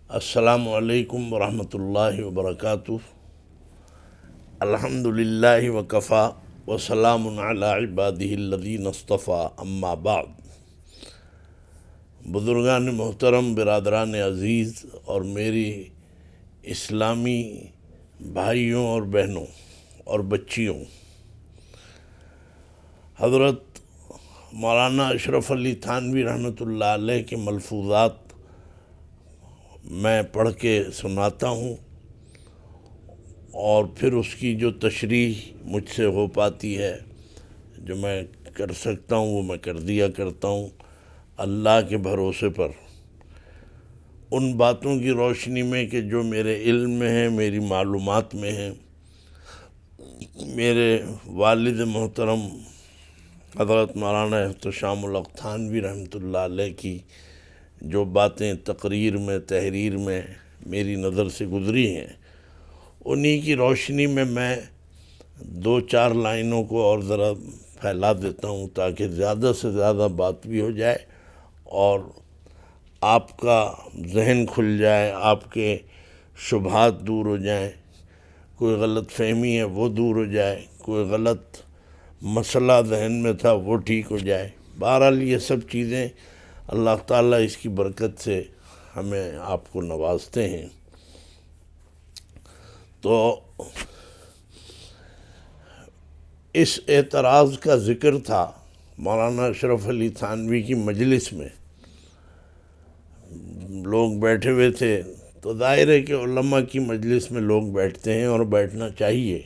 السلام علیکم ورحمۃ اللہ وبرکاتہ۔ الحمدللہ وکفا وسلام علی عبادہ الذین اصطفیٰ، اما بعد۔ بزرگان محترم، برادران عزیز اور میری اسلامی بھائیوں اور بہنوں اور بچیوں، حضرت مولانا اشرف علی تھانوی رحمۃ اللہ علیہ کے ملفوظات میں پڑھ کے سناتا ہوں، اور پھر اس کی جو تشریح مجھ سے ہو پاتی ہے، جو میں کر سکتا ہوں وہ میں کر دیا کرتا ہوں، اللہ کے بھروسے پر، ان باتوں کی روشنی میں کہ جو میرے علم میں ہیں، میری معلومات میں ہیں۔ میرے والد محترم حضرت مولانا احتشام الحق تھانوی رحمۃ اللہ علیہ کی جو باتیں تقریر میں، تحریر میں میری نظر سے گزری ہیں، انہی کی روشنی میں میں دو چار لائنوں کو اور ذرا پھیلا دیتا ہوں، تاکہ زیادہ سے زیادہ بات بھی ہو جائے اور آپ کا ذہن کھل جائے، آپ کے شبہات دور ہو جائیں، کوئی غلط فہمی ہے وہ دور ہو جائے، کوئی غلط مسئلہ ذہن میں تھا وہ ٹھیک ہو جائے۔ بہرحال یہ سب چیزیں اللہ تعالیٰ اس کی برکت سے ہمیں آپ کو نوازتے ہیں۔ تو اس اعتراض کا ذکر تھا مولانا اشرف علی تھانوی کی مجلس میں، لوگ بیٹھے ہوئے تھے، تو ظاہر ہے کہ علماء کی مجلس میں لوگ بیٹھتے ہیں اور بیٹھنا چاہیے۔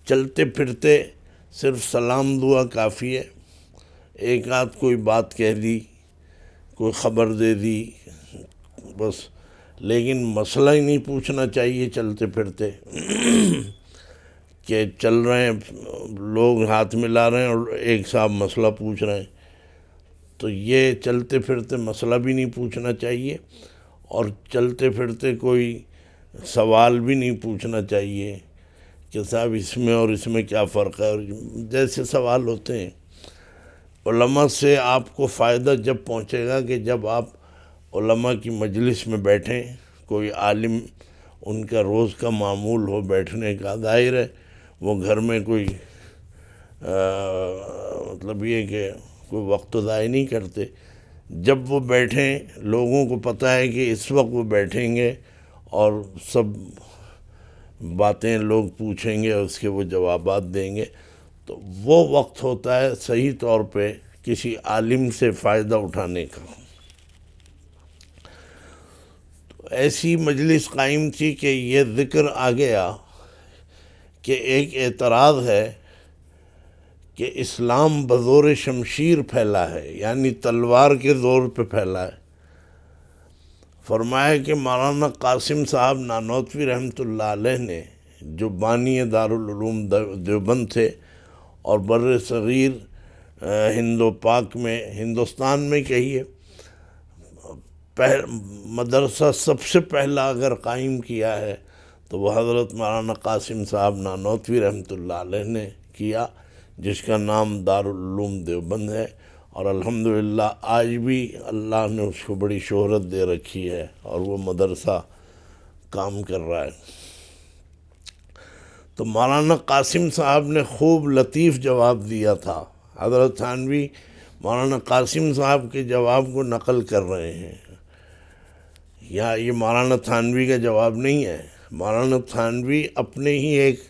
چلتے پھرتے صرف سلام دعا کافی ہے، ایک آدھ کوئی بات کہہ دی، کوئی خبر دے دی بس، لیکن مسئلہ ہی نہیں پوچھنا چاہیے چلتے پھرتے کہ چل رہے ہیں لوگ ہاتھ ملا رہے ہیں اور ایک صاحب مسئلہ پوچھ رہے ہیں، تو یہ چلتے پھرتے مسئلہ بھی نہیں پوچھنا چاہیے، اور چلتے پھرتے کوئی سوال بھی نہیں پوچھنا چاہیے کہ صاحب اس میں اور اس میں کیا فرق ہے، اور جیسے سوال ہوتے ہیں۔ علماء سے آپ کو فائدہ جب پہنچے گا کہ جب آپ علماء کی مجلس میں بیٹھیں، کوئی عالم ان کا روز کا معمول ہو بیٹھنے کا، ظاہر ہے وہ گھر میں کوئی مطلب یہ کہ کوئی وقت ضائع نہیں کرتے، جب وہ بیٹھیں لوگوں کو پتہ ہے کہ اس وقت وہ بیٹھیں گے اور سب باتیں لوگ پوچھیں گے، اس کے وہ جوابات دیں گے، تو وہ وقت ہوتا ہے صحیح طور پہ کسی عالم سے فائدہ اٹھانے کا۔ تو ایسی مجلس قائم تھی کہ یہ ذکر آ گیا کہ ایک اعتراض ہے کہ اسلام بزور شمشیر پھیلا ہے، یعنی تلوار کے زور پہ پھیلا ہے۔ فرمایا کہ مولانا قاسم صاحب نانوتوی رحمۃ اللہ علیہ نے، جو بانی دارالعلوم دیوبند تھے اور بر صغیر ہند و پاک میں، ہندوستان میں کہیے، مدرسہ سب سے پہلا اگر قائم کیا ہے تو وہ حضرت مولانا قاسم صاحب نانوتوی رحمۃ اللہ علیہ نے کیا، جس کا نام دارالعلوم دیوبند ہے، اور الحمدللہ آج بھی اللہ نے اس کو بڑی شہرت دے رکھی ہے اور وہ مدرسہ کام کر رہا ہے۔ تو مولانا قاسم صاحب نے خوب لطیف جواب دیا تھا۔ حضرت تھانوی مولانا قاسم صاحب کے جواب کو نقل کر رہے ہیں، یا یہ مولانا تھانوی کا جواب نہیں ہے، مولانا تھانوی اپنے ہی ایک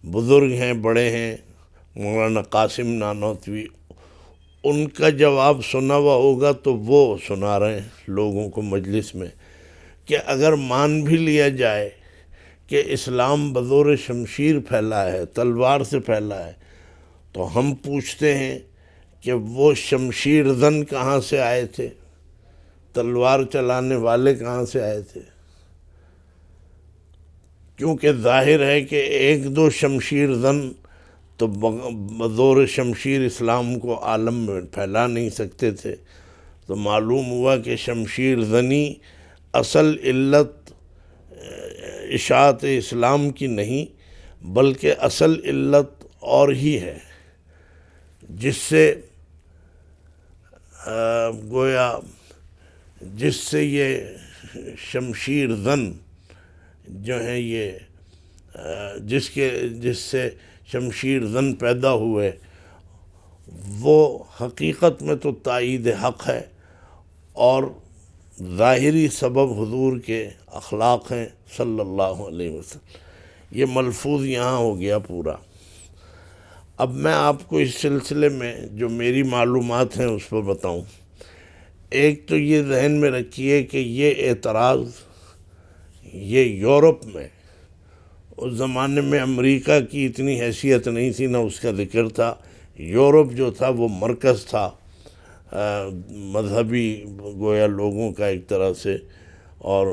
بزرگ ہیں، بڑے ہیں، مولانا قاسم نانوتوی، ان کا جواب سنا ہوا ہوگا تو وہ سنا رہے ہیں لوگوں کو مجلس میں، کہ اگر مان بھی لیا جائے کہ اسلام بزور شمشیر پھیلا ہے، تلوار سے پھیلا ہے، تو ہم پوچھتے ہیں کہ وہ شمشیر زن کہاں سے آئے تھے، تلوار چلانے والے کہاں سے آئے تھے؟ کیونکہ ظاہر ہے کہ ایک دو شمشیر زن تو بزور شمشیر اسلام کو عالم میں پھیلا نہیں سکتے تھے، تو معلوم ہوا کہ شمشیر زنی اصل علت اشاعت اسلام کی نہیں، بلکہ اصل علت اور ہی ہے، جس سے گویا جس سے یہ شمشیر زن جو ہیں یہ جس سے شمشیر زن پیدا ہوئے، وہ حقیقت میں تو تائید حق ہے، اور ظاہری سبب حضور کے اخلاق ہیں صلی اللہ علیہ وسلم۔ یہ ملفوظ یہاں ہو گیا پورا۔ اب میں آپ کو اس سلسلے میں جو میری معلومات ہیں اس پر بتاؤں۔ ایک تو یہ ذہن میں رکھیے کہ یہ اعتراض یہ یورپ میں، اس زمانے میں امریکہ کی اتنی حیثیت نہیں تھی، نہ اس کا ذکر تھا۔ یورپ جو تھا وہ مرکز تھا مذہبی گویا لوگوں کا ایک طرح سے، اور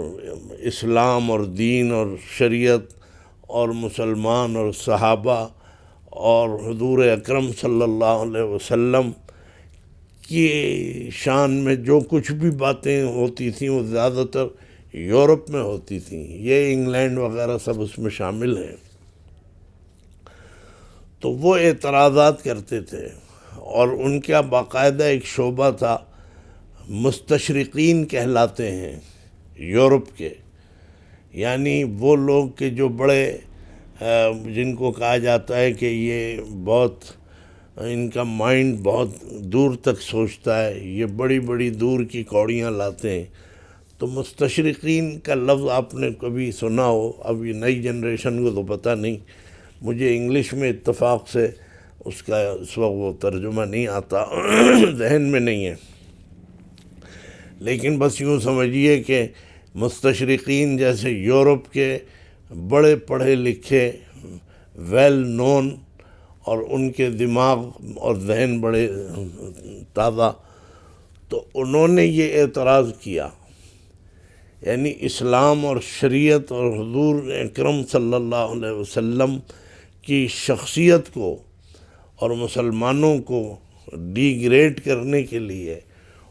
اسلام اور دین اور شریعت اور مسلمان اور صحابہ اور حضور اکرم صلی اللہ علیہ وسلم کی شان میں جو کچھ بھی باتیں ہوتی تھیں وہ زیادہ تر یورپ میں ہوتی تھیں۔ یہ انگلینڈ وغیرہ سب اس میں شامل ہیں۔ تو وہ اعتراضات کرتے تھے، اور ان کا باقاعدہ ایک شعبہ تھا، مستشرقین کہلاتے ہیں یورپ کے، یعنی وہ لوگ کہ جو بڑے جن کو کہا جاتا ہے کہ یہ بہت ان کا مائنڈ بہت دور تک سوچتا ہے، یہ بڑی بڑی دور کی کوڑیاں لاتے ہیں۔ تو مستشرقین کا لفظ آپ نے کبھی سنا ہو، اب یہ نئی جنریشن کو تو پتہ نہیں، مجھے انگلش میں اتفاق سے اس کا اس وقت وہ ترجمہ نہیں آتا، ذہن میں نہیں ہے، لیکن بس یوں سمجھیے کہ مستشرقین جیسے یورپ کے بڑے پڑھے لکھے ویل نون، اور ان کے دماغ اور ذہن بڑے تازہ، تو انہوں نے یہ اعتراض کیا، یعنی اسلام اور شریعت اور حضور اکرم صلی اللہ علیہ وسلم کی شخصیت کو اور مسلمانوں کو ڈی گریڈ کرنے کے لیے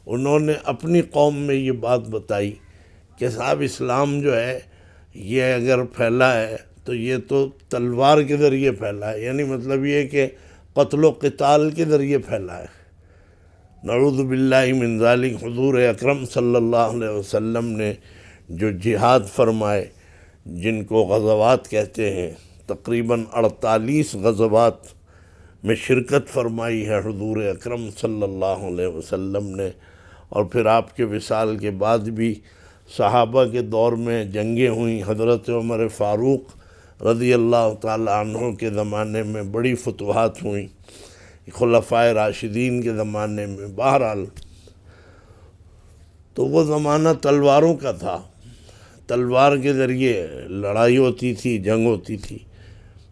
انہوں نے اپنی قوم میں یہ بات بتائی کہ صاحب اسلام جو ہے یہ اگر پھیلا ہے تو یہ تو تلوار کے ذریعے پھیلا ہے، یعنی مطلب یہ کہ قتل و قتال کے ذریعے پھیلا ہے۔ نعوذ باللہ من ذالک، حضور اکرم صلی اللہ علیہ وسلم نے جو جہاد فرمائے، جن کو غزوات کہتے ہیں، تقریباً 48 غزوات میں شرکت فرمائی ہے حضور اکرم صلی اللہ علیہ وسلم نے، اور پھر آپ کے وصال کے بعد بھی صحابہ کے دور میں جنگیں ہوئیں۔ حضرت عمر فاروق رضی اللہ تعالی عنہ کے زمانے میں بڑی فتوحات ہوئیں، خلفائے راشدین کے زمانے میں۔ بہرحال تو وہ زمانہ تلواروں کا تھا، تلوار کے ذریعے لڑائی ہوتی تھی، جنگ ہوتی تھی،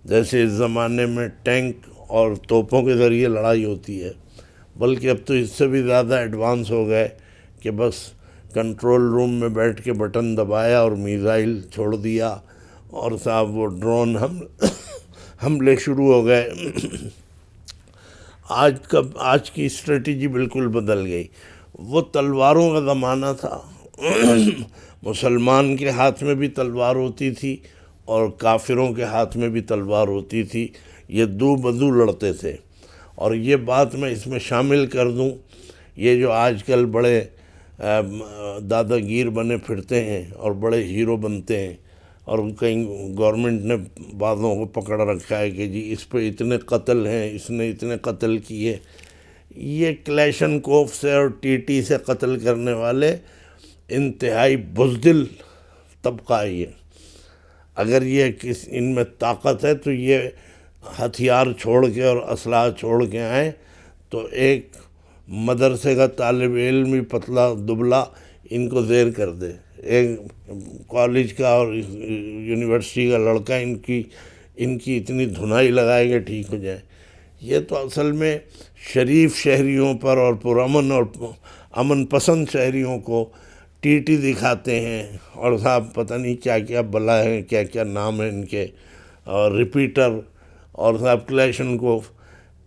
جیسے اس زمانے میں ٹینک اور توپوں کے ذریعے لڑائی ہوتی ہے، بلکہ اب تو اس سے بھی زیادہ ایڈوانس ہو گئے کہ بس کنٹرول روم میں بیٹھ کے بٹن دبایا اور میزائل چھوڑ دیا، اور صاحب وہ ڈرون حملے شروع ہو گئے۔ آج کی اسٹریٹجی بالکل بدل گئی۔ وہ تلواروں کا زمانہ تھا، مسلمان کے ہاتھ میں بھی تلوار ہوتی تھی اور کافروں کے ہاتھ میں بھی تلوار ہوتی تھی، یہ دو بدو لڑتے تھے۔ اور یہ بات میں اس میں شامل کر دوں، یہ جو آج کل بڑے دادا گیر بنے پھرتے ہیں اور بڑے ہیرو بنتے ہیں، اور کہیں گورنمنٹ نے بعضوں کو پکڑ رکھا ہے کہ جی اس پہ اتنے قتل ہیں، اس نے اتنے قتل کیے، یہ کلیشن کوف سے اور ٹی ٹی سے قتل کرنے والے انتہائی بزدل طبقہ ہے یہ۔ اگر یہ ان میں طاقت ہے تو یہ ہتھیار چھوڑ کے اور اسلحہ چھوڑ کے آئیں تو ایک مدرسے کا طالب علم بھی پتلا دبلا ان کو زیر کر دے، ایک کالج کا اور یونیورسٹی کا لڑکا ان کی اتنی دھنائی لگائے کہ ٹھیک ہو جائے۔ یہ تو اصل میں شریف شہریوں پر اور پرامن اور امن پسند شہریوں کو ٹی ٹی دکھاتے ہیں، اور صاحب پتہ نہیں کیا کیا بلا ہے، کیا کیا نام ہے ان کے، اور ریپیٹر، اور صاحب کلیشن کوف۔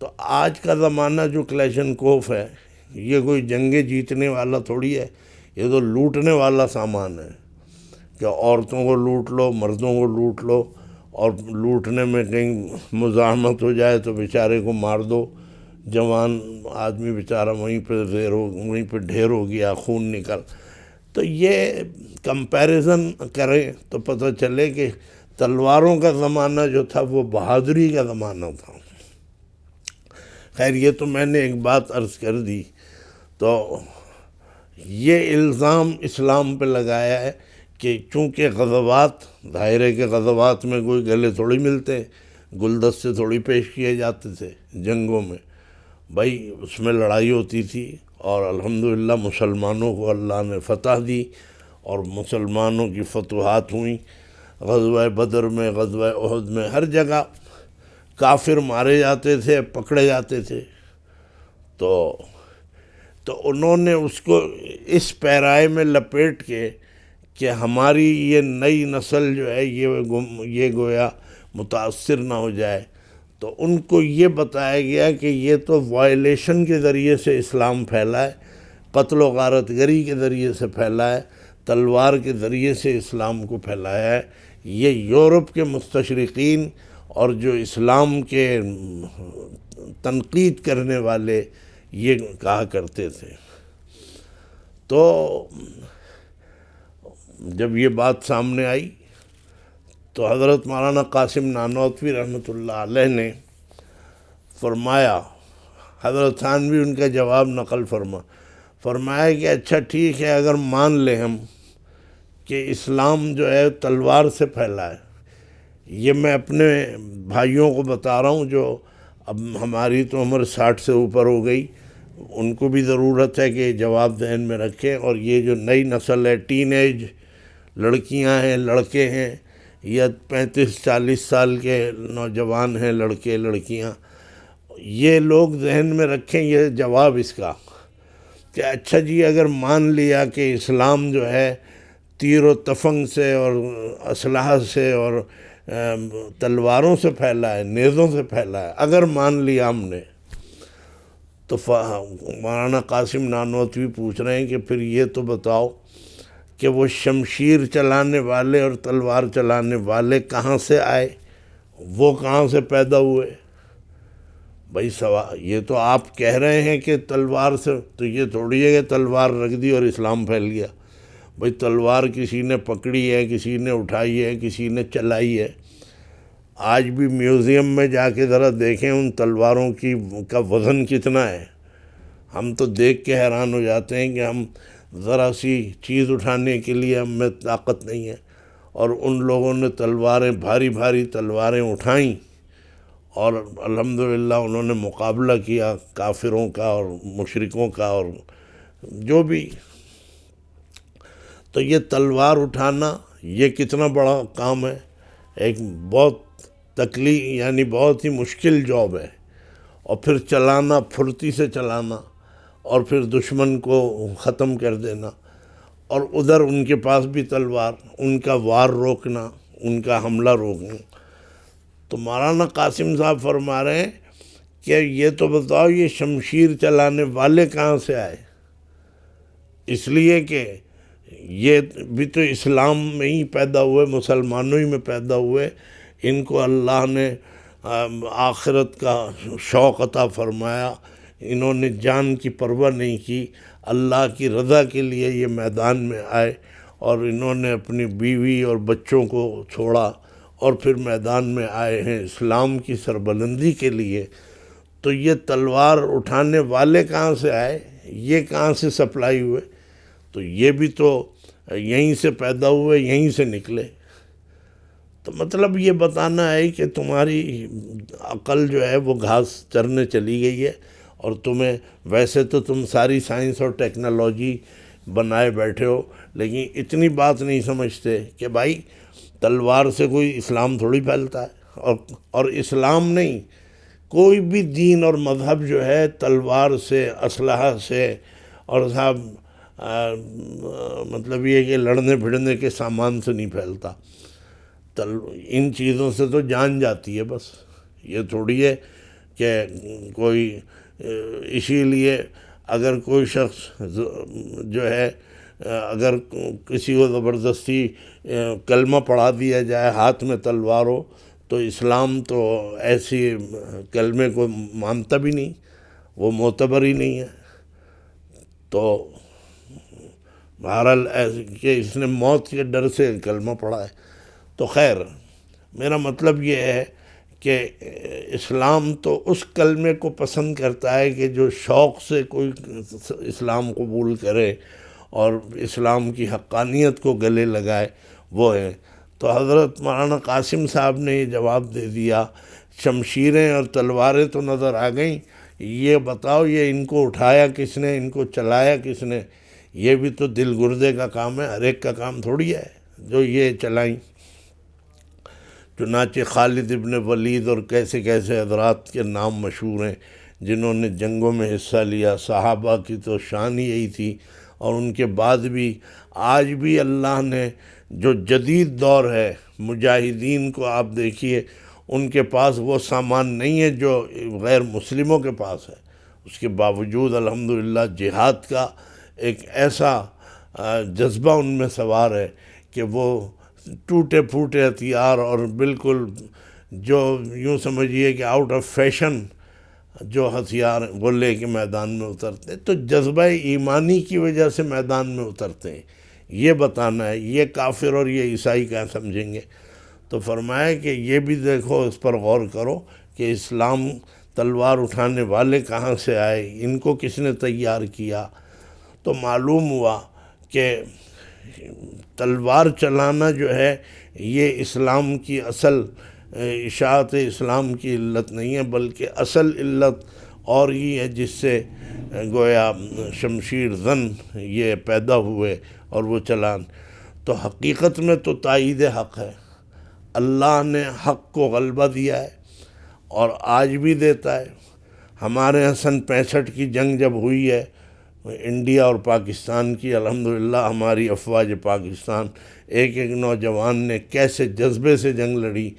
تو آج کا زمانہ جو کلیشن کوف ہے، یہ کوئی جنگیں جیتنے والا تھوڑی ہے، یہ تو لوٹنے والا سامان ہے، کہ عورتوں کو لوٹ لو، مردوں کو لوٹ لو، اور لوٹنے میں کہیں مزاحمت ہو جائے تو بیچارے کو مار دو، جوان آدمی بیچارہ وہیں پہ ڈھیر ہو گیا، خون نکل۔ تو یہ کمپیریزن کریں تو پتہ چلے کہ تلواروں کا زمانہ جو تھا وہ بہادری کا زمانہ تھا۔ خیر یہ تو میں نے ایک بات عرض کر دی۔ تو یہ الزام اسلام پہ لگایا ہے کہ چونکہ غزوات، ظاہر ہے کہ غزوات میں کوئی گلے تھوڑی ملتے، گلدستے تھوڑی پیش کیے جاتے تھے جنگوں میں، بھائی اس میں لڑائی ہوتی تھی، اور الحمدللہ مسلمانوں کو اللہ نے فتح دی اور مسلمانوں کی فتوحات ہوئیں۔ غزوہ بدر میں، غزوہ احد میں، ہر جگہ کافر مارے جاتے تھے، پکڑے جاتے تھے۔ تو انہوں نے اس کو اس پیرائے میں لپیٹ کے کہ ہماری یہ نئی نسل جو ہے یہ گویا متاثر نہ ہو جائے، تو ان کو یہ بتایا گیا کہ یہ تو وائلیشن کے ذریعے سے اسلام پھیلا ہے، قتل و غارت گری کے ذریعے سے پھیلا ہے، تلوار کے ذریعے سے اسلام کو پھیلایا ہے۔ یہ یورپ کے مستشرقین اور جو اسلام کے تنقید کرنے والے یہ کہا کرتے تھے۔ تو جب یہ بات سامنے آئی تو حضرت مولانا قاسم نانوتوی رحمۃ اللہ علیہ نے فرمایا، حضرت تھانوی ان کا جواب نقل فرمایا کہ اچھا ٹھیک ہے، اگر مان لیں ہم کہ اسلام جو ہے تلوار سے پھیلا ہے، یہ میں اپنے بھائیوں کو بتا رہا ہوں جو اب ہماری تو عمر 60 سے اوپر ہو گئی، ان کو بھی ضرورت ہے کہ جواب ذہن میں رکھیں، اور یہ جو نئی نسل ہے، ٹین ایج لڑکیاں ہیں، لڑکے ہیں، یا 35-40 سال کے نوجوان ہیں، لڑکے لڑکیاں، یہ لوگ ذہن میں رکھیں یہ جواب اس کا کہ اچھا جی اگر مان لیا کہ اسلام جو ہے تیر و تفنگ سے اور اسلحہ سے اور تلواروں سے پھیلا ہے، نیزوں سے پھیلا ہے، اگر مان لیا ہم نے، تو مولانا قاسم نانوتوی پوچھ رہے ہیں کہ پھر یہ تو بتاؤ کہ وہ شمشیر چلانے والے اور تلوار چلانے والے کہاں سے آئے، وہ کہاں سے پیدا ہوئے؟ بھائی یہ تو آپ کہہ رہے ہیں کہ تلوار سے، تو یہ تھوڑی ہے کہ تلوار رکھ دی اور اسلام پھیل گیا۔ بھائی تلوار کسی نے پکڑی ہے، کسی نے اٹھائی ہے، کسی نے چلائی ہے۔ آج بھی میوزیم میں جا کے ذرا دیکھیں ان تلواروں کا وزن کتنا ہے، ہم تو دیکھ کے حیران ہو جاتے ہیں کہ ہم ذرا سی چیز اٹھانے کے لیے ہم میں طاقت نہیں ہے، اور ان لوگوں نے تلواریں، بھاری بھاری تلواریں اٹھائیں، اور الحمدللہ انہوں نے مقابلہ کیا کافروں کا اور مشرکوں کا اور جو بھی۔ تو یہ تلوار اٹھانا یہ کتنا بڑا کام ہے، ایک بہت یعنی بہت ہی مشکل جاب ہے، اور پھر چلانا، پھرتی سے چلانا، اور پھر دشمن کو ختم کر دینا، اور ادھر ان کے پاس بھی تلوار، ان کا وار روکنا، ان کا حملہ روکنا۔ تو مولانا قاسم صاحب فرما رہے ہیں کہ یہ تو بتاؤ یہ شمشیر چلانے والے کہاں سے آئے؟ اس لیے کہ یہ بھی تو اسلام میں ہی پیدا ہوئے، مسلمانوں ہی میں پیدا ہوئے، ان کو اللہ نے آخرت کا شوق عطا فرمایا، انہوں نے جان کی پرواہ نہیں کی، اللہ کی رضا کے لیے یہ میدان میں آئے، اور انہوں نے اپنی بیوی اور بچوں کو چھوڑا اور پھر میدان میں آئے ہیں اسلام کی سربلندی کے لیے۔ تو یہ تلوار اٹھانے والے کہاں سے آئے، یہ کہاں سے سپلائی ہوئے؟ تو یہ بھی تو یہیں سے پیدا ہوئے، یہیں سے نکلے۔ تو مطلب یہ بتانا ہے کہ تمہاری عقل جو ہے وہ گھاس چرنے چلی گئی ہے، اور تمہیں ویسے تو تم ساری سائنس اور ٹیکنالوجی بنائے بیٹھے ہو، لیکن اتنی بات نہیں سمجھتے کہ بھائی تلوار سے کوئی اسلام تھوڑی پھیلتا ہے، اور اسلام نہیں، کوئی بھی دین اور مذہب جو ہے تلوار سے، اسلحہ سے، اور صاحب مطلب یہ کہ لڑنے بھڑنے کے سامان سے نہیں پھیلتا۔ ان چیزوں سے تو جان جاتی ہے بس، یہ تھوڑی ہے کہ کوئی، اسی لیے اگر کوئی شخص جو ہے اگر کسی کو زبردستی کلمہ پڑھا دیا جائے، ہاتھ میں تلوار ہو، تو اسلام تو ایسی کلمے کو مانتا بھی نہیں، وہ معتبر ہی نہیں ہے۔ تو بہرحال کہ اس نے موت کے ڈر سے کلمہ پڑھا ہے۔ تو خیر، میرا مطلب یہ ہے کہ اسلام تو اس کلمے کو پسند کرتا ہے کہ جو شوق سے کوئی اسلام قبول کرے اور اسلام کی حقانیت کو گلے لگائے، وہ ہے۔ تو حضرت مولانا قاسم صاحب نے یہ جواب دے دیا، شمشیریں اور تلواریں تو نظر آ گئیں، یہ بتاؤ یہ ان کو اٹھایا کس نے، ان کو چلایا کس نے؟ یہ بھی تو دل گردے کا کام ہے، ہر ایک کا کام تھوڑی ہے جو یہ چلائیں۔ چنانچہ خالد ابن ولید اور کیسے کیسے حضرات کے نام مشہور ہیں جنہوں نے جنگوں میں حصہ لیا۔ صحابہ کی تو شان ہی یہی تھی، اور ان کے بعد بھی آج بھی اللہ نے جو جدید دور ہے، مجاہدین کو آپ دیکھیے، ان کے پاس وہ سامان نہیں ہے جو غیر مسلموں کے پاس ہے۔ اس کے باوجود الحمدللہ جہاد کا ایک ایسا جذبہ ان میں سوار ہے کہ وہ ٹوٹے پھوٹے ہتھیار اور بالکل جو یوں سمجھیے کہ آؤٹ آف فیشن جو ہتھیار وہ لے کے میدان میں اترتے ہیں۔ تو جذبہ ایمانی کی وجہ سے میدان میں اترتے ہیں، یہ بتانا ہے۔ یہ کافر اور یہ عیسائی کیا سمجھیں گے؟ تو فرمایا کہ یہ بھی دیکھو، اس پر غور کرو کہ اسلام تلوار اٹھانے والے کہاں سے آئے، ان کو کس نے تیار کیا؟ تو معلوم ہوا کہ تلوار چلانا جو ہے یہ اسلام کی اصل اشاعت اسلام کی علت نہیں ہے، بلکہ اصل علت اور ہی ہے جس سے گویا شمشیر زن یہ پیدا ہوئے اور وہ چلان۔ تو حقیقت میں تو تائید حق ہے، اللہ نے حق کو غلبہ دیا ہے اور آج بھی دیتا ہے۔ ہمارے یہاں سن 65 کی جنگ جب ہوئی ہے انڈیا اور پاکستان کی، الحمدللہ ہماری افواج پاکستان ایک ایک نوجوان نے کیسے جذبے سے جنگ لڑی۔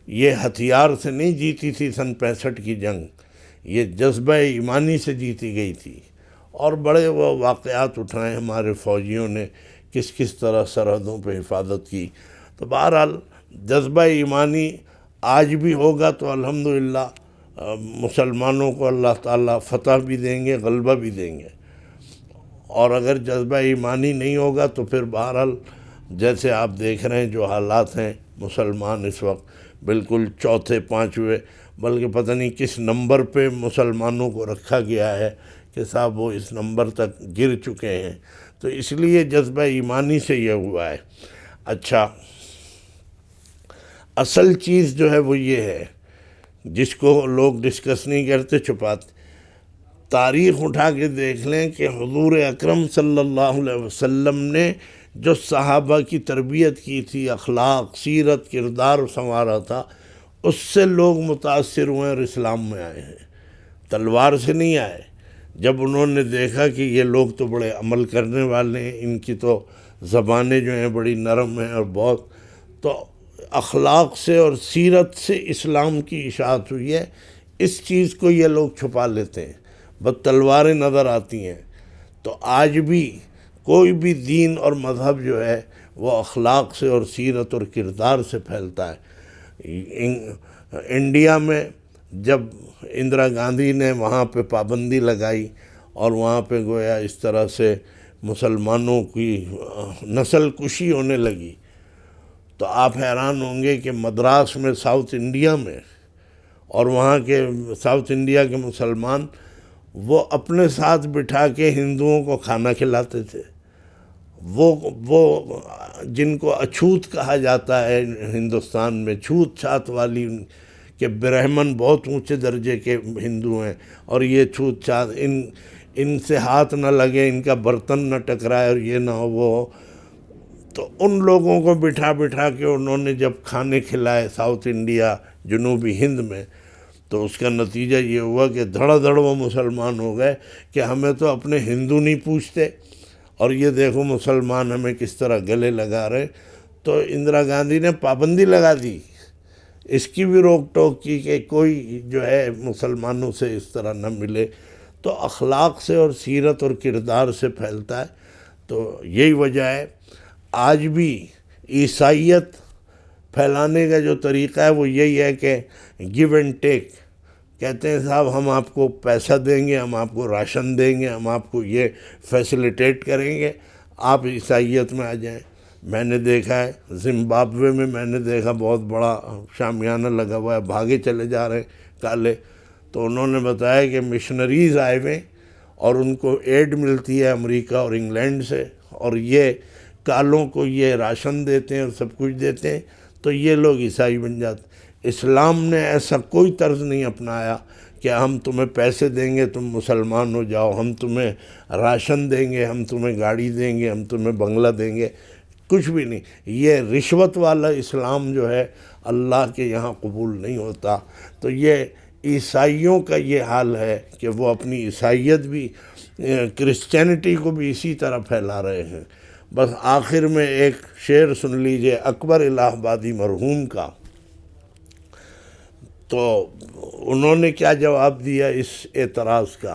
یہ ہتھیار سے نہیں جیتی تھی سن 65 کی جنگ، یہ جذبہ ایمانی سے جیتی گئی تھی۔ اور بڑے وہ واقعات اٹھائے ہمارے فوجیوں نے، کس کس طرح سرحدوں پہ حفاظت کی۔ تو بہرحال جذبہ ایمانی آج بھی ہوگا تو الحمدللہ مسلمانوں کو اللہ تعالیٰ فتح بھی دیں گے، غلبہ بھی دیں گے۔ اور اگر جذبہ ایمانی نہیں ہوگا تو پھر بہرحال جیسے آپ دیکھ رہے ہیں جو حالات ہیں، مسلمان اس وقت بالکل چوتھے پانچویں بلکہ پتہ نہیں کس نمبر پہ مسلمانوں کو رکھا گیا ہے کہ صاحب وہ اس نمبر تک گر چکے ہیں۔ تو اس لیے جذبہ ایمانی سے یہ ہوا ہے۔ اچھا، اصل چیز جو ہے وہ یہ ہے جس کو لوگ ڈسکس نہیں کرتے، چھپاتے۔ تاریخ اٹھا کے دیکھ لیں کہ حضور اکرم صلی اللہ علیہ وسلم نے جو صحابہ کی تربیت کی تھی، اخلاق، سیرت، کردار سنوارا تھا، اس سے لوگ متاثر ہوئے اور اسلام میں آئے ہیں، تلوار سے نہیں آئے۔ جب انہوں نے دیکھا کہ یہ لوگ تو بڑے عمل کرنے والے ہیں، ان کی تو زبانیں جو ہیں بڑی نرم ہیں اور بہت، تو اخلاق سے اور سیرت سے اسلام کی اشاعت ہوئی ہے۔ اس چیز کو یہ لوگ چھپا لیتے ہیں، بس تلواریں نظر آتی ہیں۔ تو آج بھی کوئی بھی دین اور مذہب جو ہے وہ اخلاق سے اور سیرت اور کردار سے پھیلتا ہے۔ انڈیا میں جب اندرا گاندھی نے وہاں پہ پابندی لگائی اور وہاں پہ گویا اس طرح سے مسلمانوں کی نسل کشی ہونے لگی، تو آپ حیران ہوں گے کہ مدراس میں، ساؤتھ انڈیا میں، اور وہاں کے ساؤتھ انڈیا کے مسلمان وہ اپنے ساتھ بٹھا کے ہندوؤں کو کھانا کھلاتے تھے۔ وہ جن کو اچھوت کہا جاتا ہے ہندوستان میں، چھوت چھات والی، کہ برہمن بہت اونچے درجے کے ہندو ہیں اور یہ چھوت چھات، ان سے ہاتھ نہ لگے، ان کا برتن نہ ٹکرائے اور یہ نہ ہو وہ ہو۔ تو ان لوگوں کو بٹھا بٹھا کے انہوں نے جب کھانے کھلائے ساؤتھ انڈیا، جنوبی ہند میں، تو اس کا نتیجہ یہ ہوا کہ دھڑا دھڑ وہ مسلمان ہو گئے کہ ہمیں تو اپنے ہندو نہیں پوچھتے، اور یہ دیکھو مسلمان ہمیں کس طرح گلے لگا رہے۔ تو اندرا گاندھی نے پابندی لگا دی، اس کی بھی روک ٹوک کی کہ کوئی جو ہے مسلمانوں سے اس طرح نہ ملے۔ تو اخلاق سے اور سیرت اور کردار سے پھیلتا ہے۔ تو یہی وجہ ہے آج بھی عیسائیت پھیلانے کا جو طریقہ ہے وہ یہی ہے کہ گیو اینڈ ٹیک، کہتے ہیں صاحب ہم آپ کو پیسہ دیں گے، ہم آپ کو راشن دیں گے، ہم آپ کو یہ فیسیلیٹیٹ کریں گے، آپ عیسائیت میں آ جائیں۔ میں نے دیکھا ہے زمبابوے میں، میں نے دیکھا بہت بڑا شامیانہ لگا ہوا ہے، بھاگے چلے جا رہے ہیں کالے، تو انہوں نے بتایا کہ مشنریز آئے ہوئے اور ان کو ایڈ ملتی ہے امریکہ اور انگلینڈ سے، اور یہ کالوں کو یہ راشن دیتے ہیں اور سب کچھ دیتے ہیں، تو یہ لوگ عیسائی بن جاتے۔ اسلام نے ایسا کوئی طرز نہیں اپنایا کہ ہم تمہیں پیسے دیں گے تم مسلمان ہو جاؤ، ہم تمہیں راشن دیں گے، ہم تمہیں گاڑی دیں گے، ہم تمہیں بنگلہ دیں گے، کچھ بھی نہیں۔ یہ رشوت والا اسلام جو ہے اللہ کے یہاں قبول نہیں ہوتا۔ تو یہ عیسائیوں کا یہ حال ہے کہ وہ اپنی عیسائیت بھی کرسچینٹی کو بھی اسی طرح پھیلا رہے ہیں۔ بس آخر میں ایک شعر سن لیجئے اکبر الہ آبادی مرحوم کا، تو انہوں نے کیا جواب دیا اس اعتراض کا۔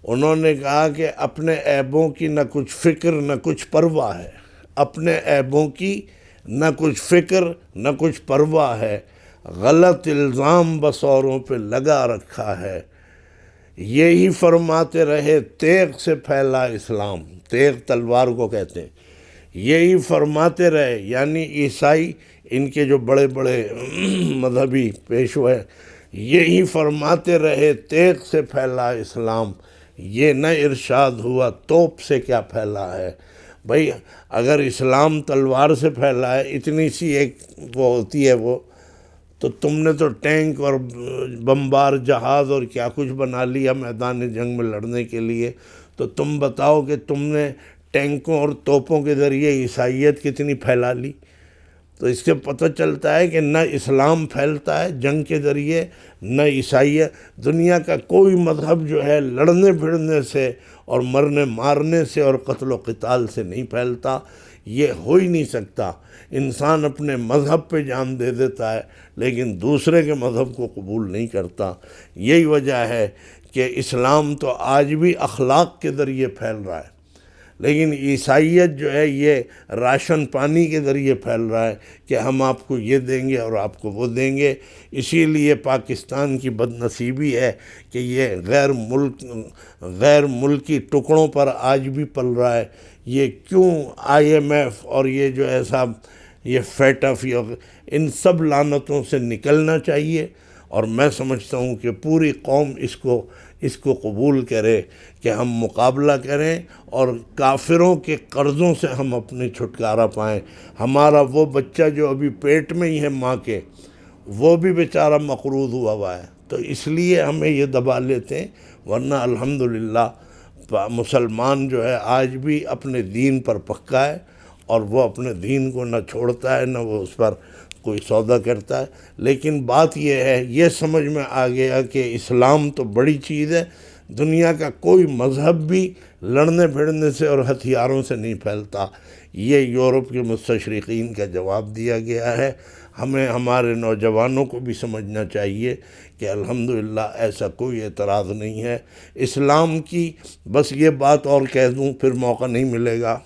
انہوں نے کہا کہ اپنے عیبوں کی نہ کچھ فکر نہ کچھ پرواہ ہے، اپنے عیبوں کی نہ کچھ فکر نہ کچھ پرواہ ہے، غلط الزام بس اوروں پہ لگا رکھا ہے، یہی فرماتے رہے تیغ سے پھیلا اسلام، تیغ تلوار کو کہتے ہیں، یہی فرماتے رہے، یعنی عیسائی ان کے جو بڑے بڑے مذہبی پیشوا ہیں، یہی فرماتے رہے تیغ سے پھیلا اسلام، یہ نہ ارشاد ہوا توپ سے کیا پھیلا ہے۔ بھئی اگر اسلام تلوار سے پھیلا ہے، اتنی سی ایک وہ ہوتی ہے وہ، تو تم نے تو ٹینک اور بمبار جہاز اور کیا کچھ بنا لیا میدان جنگ میں لڑنے کے لیے، تو تم بتاؤ کہ تم نے ٹینکوں اور توپوں کے ذریعے عیسائیت کتنی پھیلا لی۔ تو اس سے پتہ چلتا ہے کہ نہ اسلام پھیلتا ہے جنگ کے ذریعے، نہ عیسائیت۔ دنیا کا کوئی مذہب جو ہے لڑنے بھڑنے سے اور مرنے مارنے سے اور قتل و قتال سے نہیں پھیلتا، یہ ہو ہی نہیں سکتا۔ انسان اپنے مذہب پہ جان دے دیتا ہے لیکن دوسرے کے مذہب کو قبول نہیں کرتا۔ یہی وجہ ہے کہ اسلام تو آج بھی اخلاق کے ذریعے پھیل رہا ہے، لیکن عیسائیت جو ہے یہ راشن پانی کے ذریعے پھیل رہا ہے کہ ہم آپ کو یہ دیں گے اور آپ کو وہ دیں گے۔ اسی لیے پاکستان کی بد نصیبی ہے کہ یہ غیر ملکی ٹکڑوں پر آج بھی پل رہا ہے۔ یہ کیوں IMF اور یہ جو ہے صاحب یہ FATF، ان سب لعنتوں سے نکلنا چاہیے، اور میں سمجھتا ہوں کہ پوری قوم اس کو قبول کرے کہ ہم مقابلہ کریں اور کافروں کے قرضوں سے ہم اپنے چھٹکارا پائیں۔ ہمارا وہ بچہ جو ابھی پیٹ میں ہی ہے ماں کے، وہ بھی بیچارہ مقروض ہوا ہے، تو اس لیے ہمیں یہ دبا لیتے ہیں، ورنہ الحمدللہ مسلمان جو ہے آج بھی اپنے دین پر پکا ہے، اور وہ اپنے دین کو نہ چھوڑتا ہے نہ وہ اس پر کوئی سودا کرتا ہے۔ لیکن بات یہ ہے، یہ سمجھ میں آ گیا کہ اسلام تو بڑی چیز ہے، دنیا کا کوئی مذہب بھی لڑنے بھڑنے سے اور ہتھیاروں سے نہیں پھیلتا۔ یہ یورپ کے مستشرقین کا جواب دیا گیا ہے۔ ہمیں ہمارے نوجوانوں کو بھی سمجھنا چاہیے کہ الحمدللہ ایسا کوئی اعتراض نہیں ہے اسلام کی۔ بس یہ بات اور کہہ دوں، پھر موقع نہیں ملے گا،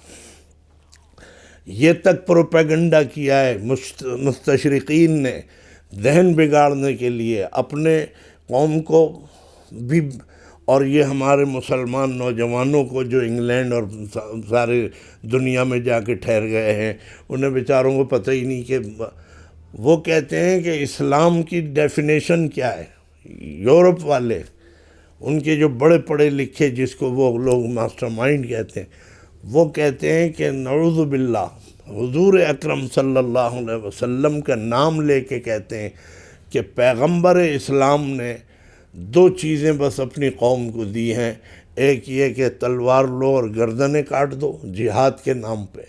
یہ تک پروپیگنڈا کیا ہے مستشرقین نے ذہن بگاڑنے کے لیے اپنے قوم کو بھی، اور یہ ہمارے مسلمان نوجوانوں کو جو انگلینڈ اور سارے دنیا میں جا کے ٹھہر گئے ہیں، انہیں بیچاروں کو پتہ ہی نہیں کہ وہ کہتے ہیں کہ اسلام کی ڈیفینیشن کیا ہے۔ یورپ والے، ان کے جو بڑے پڑھے لکھے جس کو وہ لوگ ماسٹر مائنڈ کہتے ہیں، وہ کہتے ہیں کہ نعوذ باللہ، حضور اکرم صلی اللہ علیہ وسلم کا نام لے کے کہتے ہیں کہ پیغمبر اسلام نے دو چیزیں بس اپنی قوم کو دی ہیں، ایک یہ کہ تلوار لو اور گردنیں کاٹ دو جہاد کے نام پہ،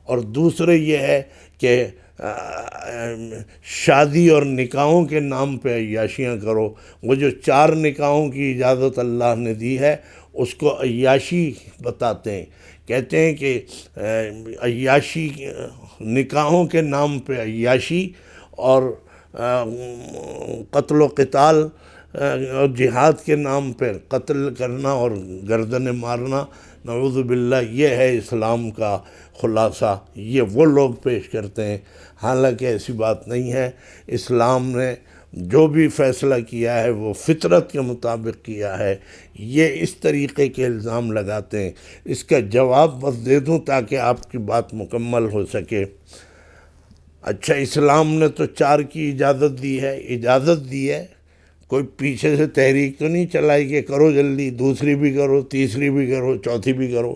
اور دوسرے یہ ہے کہ شادی اور نکاحوں کے نام پہ عیاشیاں کرو۔ وہ جو 4 نکاحوں کی اجازت اللہ نے دی ہے اس کو عیاشی بتاتے ہیں، کہتے ہیں کہ عیاشی، نکاحوں کے نام پہ عیاشی اور قتل و قتال اور جہاد کے نام پہ قتل کرنا اور گردنیں مارنا، نعوذ باللہ، یہ ہے اسلام کا خلاصہ۔ یہ وہ لوگ پیش کرتے ہیں، حالانکہ ایسی بات نہیں ہے۔ اسلام نے جو بھی فیصلہ کیا ہے وہ فطرت کے مطابق کیا ہے، یہ اس طریقے کے الزام لگاتے ہیں۔ اس کا جواب بس دے دوں تاکہ آپ کی بات مکمل ہو سکے۔ اچھا، اسلام نے تو 4 کی اجازت دی ہے، کوئی پیچھے سے تحریک تو نہیں چلائی کہ کرو جلدی، دوسری بھی کرو، تیسری بھی کرو، چوتھی بھی کرو۔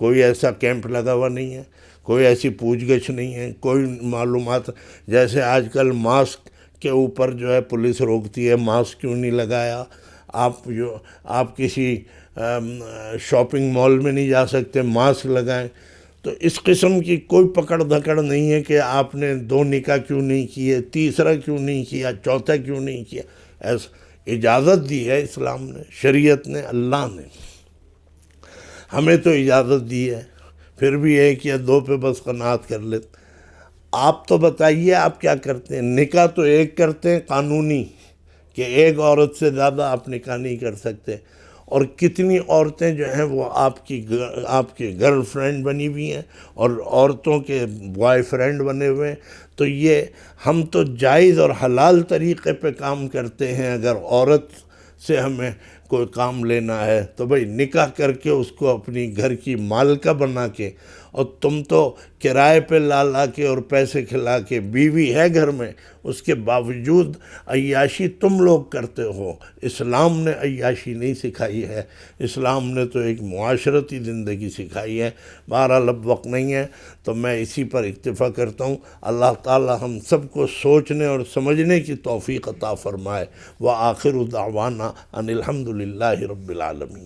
کوئی ایسا کیمپ لگا ہوا نہیں ہے، کوئی ایسی پوچھ گچھ نہیں ہے، کوئی معلومات۔ جیسے آج کل ماسک کے اوپر جو ہے پولیس روکتی ہے، ماسک کیوں نہیں لگایا، آپ کسی شاپنگ مال میں نہیں جا سکتے، ماسک لگائیں۔ تو اس قسم کی کوئی پکڑ دھکڑ نہیں ہے کہ آپ نے 2 نکاح کیوں نہیں کیے، تیسرا کیوں نہیں کیا، چوتھا کیوں نہیں کیا۔ اجازت دی ہے اسلام نے، شریعت نے، اللہ نے، ہمیں تو اجازت دی ہے، پھر بھی 1 یا 2 پہ بس قناعت کر لیتے۔ آپ تو بتائیے آپ کیا کرتے ہیں؟ نکاح تو 1 کرتے ہیں قانونی، کہ 1 عورت سے زیادہ آپ نکاح نہیں کر سکتے، اور کتنی عورتیں جو ہیں وہ آپ کی گرل فرینڈ بنی ہوئی ہیں اور عورتوں کے بوائے فرینڈ بنے ہوئے ہیں۔ تو یہ ہم تو جائز اور حلال طریقے پہ کام کرتے ہیں۔ اگر عورت سے ہمیں کوئی کام لینا ہے تو بھئی نکاح کر کے اس کو اپنی گھر کی مالکہ بنا کے، اور تم تو کرائے پہ لا کے اور پیسے کھلا کے، بیوی ہے گھر میں، اس کے باوجود عیاشی تم لوگ کرتے ہو۔ اسلام نے عیاشی نہیں سکھائی ہے، اسلام نے تو ایک معاشرتی زندگی سکھائی ہے۔ بہرحال اب وقت نہیں ہے تو میں اسی پر اکتفا کرتا ہوں۔ اللہ تعالی ہم سب کو سوچنے اور سمجھنے کی توفیق عطا فرمائے۔ وآخر دعوانا ان الحمد للہ رب العالمین۔